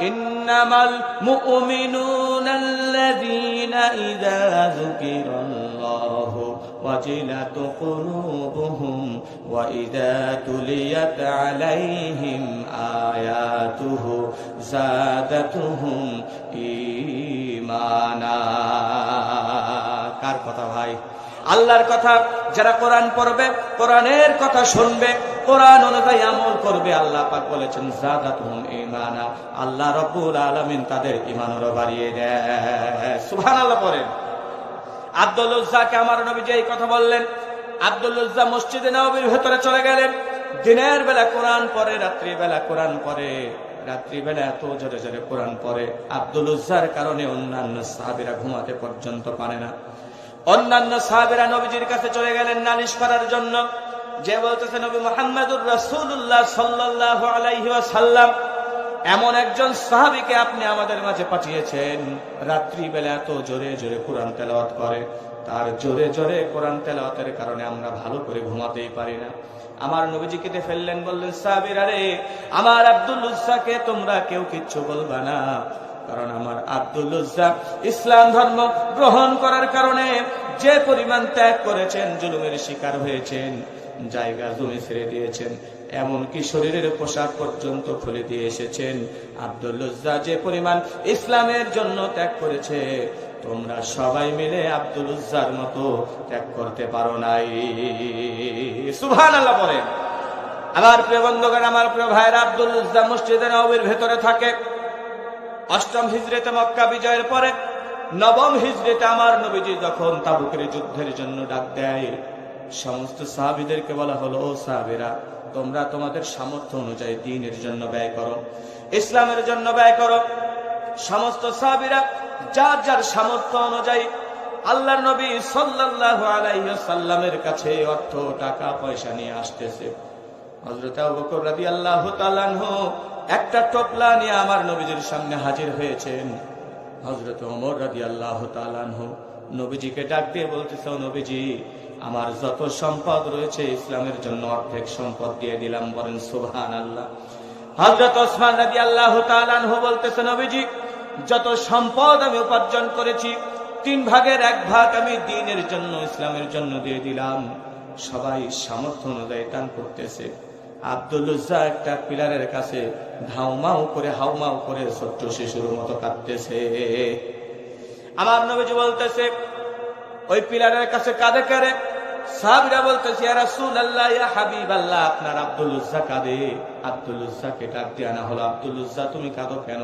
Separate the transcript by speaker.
Speaker 1: ইন্নামাল মুমিনুনাল্লাযীনা ইযা যুকিরাল্লাহু ওয়াজিলাত কুলুবুহুম ওয়া ইযা তুলিয়াত আলাইহিম আয়াতুহু যাদাতুহুম ঈমানা। কার কথা ভাই? আল্লাহর কথা। যারা কোরআন পড়বে, কোরআনের কথা শুনবে, কোরআন অনুযায়ী আমল করবে, আল্লাহ পাক বলেছেন যাদাতুহুম ঈমানা, আল্লাহ রাব্বুল আলামিন তাদের ঈমানও বাড়িয়ে দেয়। সুবহানাল্লাহ পড়েন। আব্দুল উজ্জাকে আমার নবী যে এই কথা বললেন, আব্দুল উজ্জা মসজিদে নববীর ভেতরে চলে গেলেন। দিনের বেলা কোরআন পড়ে, রাত্রি বেলা কোরআন পড়ে, রাত্রিবেলা এত জোরে জোরে কোরআন পড়ে, আব্দুল উজ্জার কারণে অন্যান্য সাহাবীরা ঘুমাতে পর্যন্ত পারে না। অন্যান্য সাহাবীরা নবীজির কাছে চলে গেলেন নালিশ করার জন্য, যে বলতেছে নবী মুহাম্মদুর রাসূলুল্লাহ সাল্লাল্লাহু আলাইহি ওয়াসাল্লাম এমন একজন সাহাবীকে আপনি আমাদের মাঝে পাঠিয়েছেন, রাত্রিবেলা এত জোরে জোরে কোরআন তেলাওয়াত করে, তার জোরে জোরে কোরআন তেলাওয়াতের কারণে আমরা ভালো করে ঘুমাতেই পারি না। আমার নবীজি কেঁদে ফেললেন, বললেন সাহাবীরা রে, আমার আব্দুল উজ্জাকে তোমরা কেউ কিচ্ছু বলবা না, কারণ আমার আব্দুল উজ্জা ইসলাম ধর্ম গ্রহণ করার কারণে যে পরিমাণ ত্যাগ করেছেন, জুলুমের শিকার হয়েছেন, জায়গা জমি ছেড়ে দিয়েছেন, এমনকি শরীরের পোশাক পর্যন্ত খুলে দিয়ে এসেছেন। আব্দুল উজ্জা যে পরিমাণ ইসলামের জন্য ত্যাগ করেছে, তোমরা সবাই মিলে আব্দুল উজ্জার মতো ত্যাগ করতে পারো নাই। সুবহানাল্লাহ বলেন। আমার প্রিয় বন্ধুগণ, আমার প্রিয় ভাইরা, আব্দুল উজ্জা মসজিদে নববীর ভেতরে থাকে। অষ্টম হিজরিতে মক্কা বিজয়ের পরে নবম হিজরিতে আমার নবীজি যখন তাবুকের যুদ্ধের জন্য ডাক দেয়, সমস্ত সাহাবীদেরকে বলা হলো, ও সাহাবীরা, তোমরা তোমাদের সামর্থ্য অনুযায়ী দ্বীনের জন্য ব্যয় করো, ইসলামের জন্য ব্যয় করো। সমস্ত সাহাবীরা যার যার সামর্থ্য অনুযায়ী আল্লাহর নবী সাল্লাল্লাহু আলাইহি ওয়াসাল্লামের কাছে অর্থ টাকা পয়সা নিয়ে আসতেছে। হযরত আবু বকর রাদিয়াল্লাহু তাআলা আনহু একটা টোপলা নিয়ে আমার নবীজির সামনে হাজির হয়েছেন। হযরত ওমর রাদিয়াল্লাহু তাআলা আনহু নবীজিকে ডাক দিয়ে বলতেছে, ও নবীজি, আমার যত সম্পদ রয়েছে ইসলামের জন্য অর্ধেক সম্পদ দিয়ে দিলাম। বলেন সুবহানাল্লাহ। হযরত ওসমান রাদিয়াল্লাহু তাআলা আনহু বলতেছে, নবীজি, যত সম্পদ আমি উপার্জন করেছি 3 ভাগের 1 ভাগ আমি দ্বীনের জন্য, ইসলামের জন্য দিয়ে দিলাম। সবাই সামর্থ্য অনুযায়ী দান করতেছে। আব্দুল উজ্জা একটা পিলারের কাছে হাউমাউ করে ছোট্ট শিশুর মতো কাঁদতেছে। আমার নবীজি বলতেছে, ওই পিলারের কাছে কাঁদে কারে? সাহাবীরা বলতেছে, ইয়া রাসূলুল্লাহ, ইয়া হাবিবাল্লাহ, আপনার আব্দুল উজ্জা কাঁদে। আব্দুল উজ্জাকে ডাক দিয়ে আনা হলো, আব্দুল উজ্জা, তুমি কাঁদো কেন?